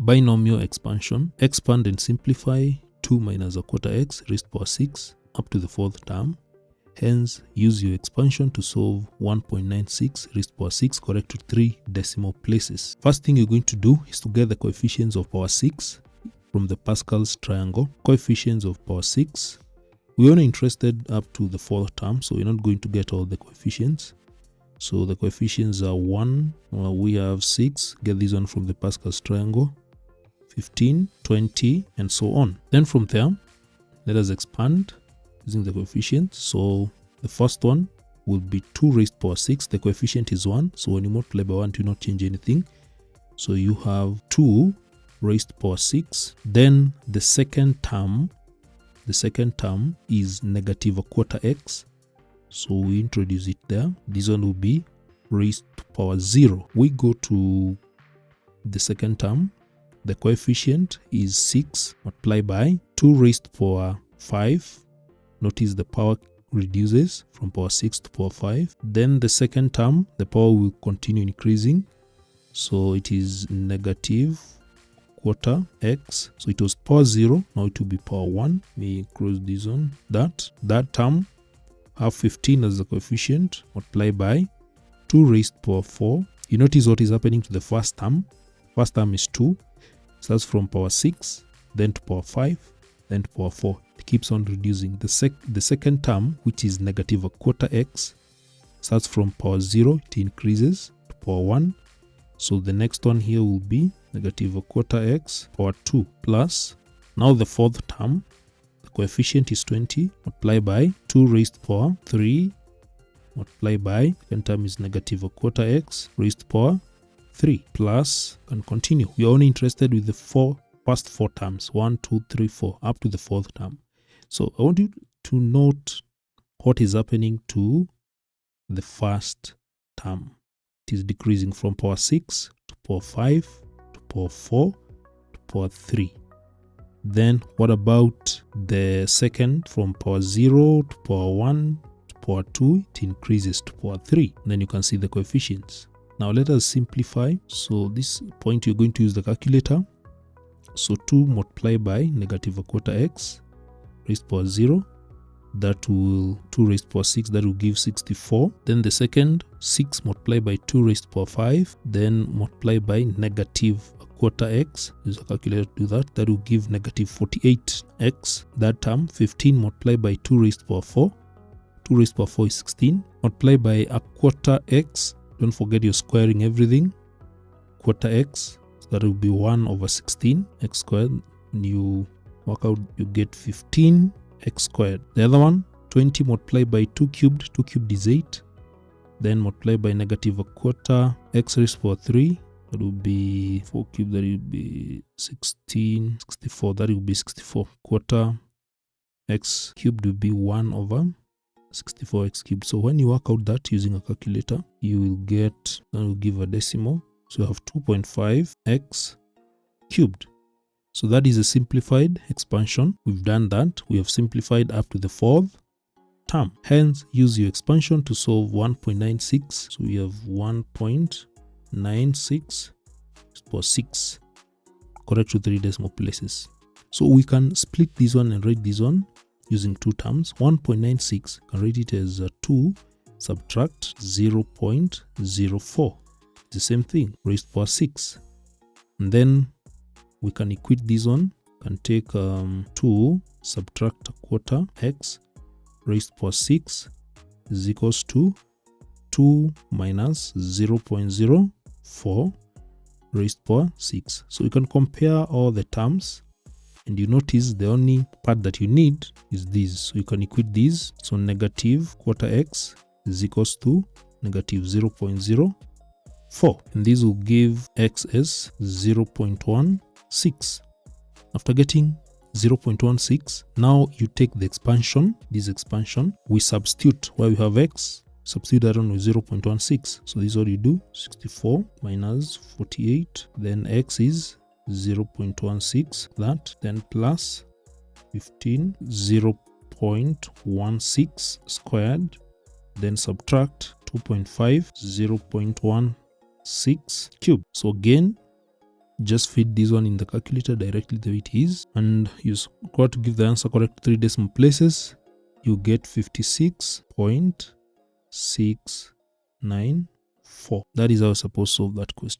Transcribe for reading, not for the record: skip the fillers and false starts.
Binomial expansion. Expand and simplify 2 minus a quarter x raised to power 6 up to the fourth term. Hence, use your expansion to solve 1.96 raised to power 6 correct to 3 decimal places. First thing you're going to do is to get the coefficients of power 6 from the Pascal's triangle. Coefficients of power 6. We're only interested up to the fourth term, so we're not going to get all the coefficients. So the coefficients are 1, we have 6, get this one from the Pascal's triangle, 15, 20, and so on. Then from there, let us expand using the coefficients. So the first one will be 2 raised to power 6. The coefficient is 1, so when you multiply by 1, it will not change anything. So you have 2 raised to power 6. Then the second term is negative a quarter x. So we introduce it there. This one will be raised to power 0. We go to the second term. The coefficient is 6 multiplied by 2 raised to power 5. Notice the power reduces from power 6 to power 5. Then the second term, the power will continue increasing. So it is negative quarter x. So it was power 0. Now it will be power 1. We close this one. That term have 15 as the coefficient multiplied by 2 raised to power 4. You notice what is happening to the first term. First term is 2. Starts from power 6, then to power 5, then to power 4. It keeps on reducing. The second term, which is negative a quarter x, starts from power 0. It increases to power 1. So the next one here will be negative a quarter x power 2 plus. Now the fourth term, the coefficient is 20 multiplied by 2 raised to power 3 multiplied by, second term is negative a quarter x raised to power 3 plus, and continue. We are only interested with the first four terms, 1, 2, 3, 4, up to the fourth term. So I want you to note what is happening to the first term. It is decreasing from power 6 to power 5 to power 4 to power 3. Then what about the second, from power 0 to power 1 to power 2? It increases to power 3. And then you can see the coefficients. Now let us simplify. So this point you're going to use the calculator. So 2 multiplied by negative a quarter x raised to power 0. That will 2 raised to power 6. That will give 64. Then the second, 6 multiplied by 2 raised to power 5. Then multiplied by negative a quarter x. Use a calculator to do that. That will give negative 48x. That term, 15 multiplied by 2 raised to power 4. 2 raised to power 4 is 16. Multiplied by a quarter x. Don't forget you're squaring everything. Quarter x, so that will be 1 over 16 x squared. When you work out, you get 15 x squared. The other one, 20 multiplied by 2 cubed. 2 cubed is 8. Then multiplied by negative a quarter x raised to power 3. That will be 4 cubed. That will be 16. 64. That will be 64. Quarter x cubed will be 1 over 64x cubed. So when you work out that using a calculator, you will get, that will give a decimal. So you have 2.5x cubed. So that is a simplified expansion. We've done that. We have simplified up to the fourth term. Hence, use your expansion to solve 1.96. So we have 1.96 for 6 correct to 3 decimal places. So we can split this one and write this one using 2 terms. 1.96, can write it as 2 subtract 0.04. The same thing, raised to power 6. And then we can equate this one. Can take 2 subtract a quarter x raised to power 6 is equals to 2 minus 0.04 raised to power 6. So you can compare all the terms. And you notice the only part that you need is this. So you can equate these. So negative quarter x is equals to negative 0.04. And this will give x as 0.16. After getting 0.16, now you take the expansion, this expansion, we substitute where we have x, substitute that on with 0.16. So this is what you do, 64 minus 48, then x is 0.16, that, then plus 15, 0.16 squared, then subtract 2.5, 0.16 cubed. So again, just feed this one in the calculator directly the way it is, and you got to give the answer correct 3 decimal places. You get 56.694. That is how you're supposed to solve that question.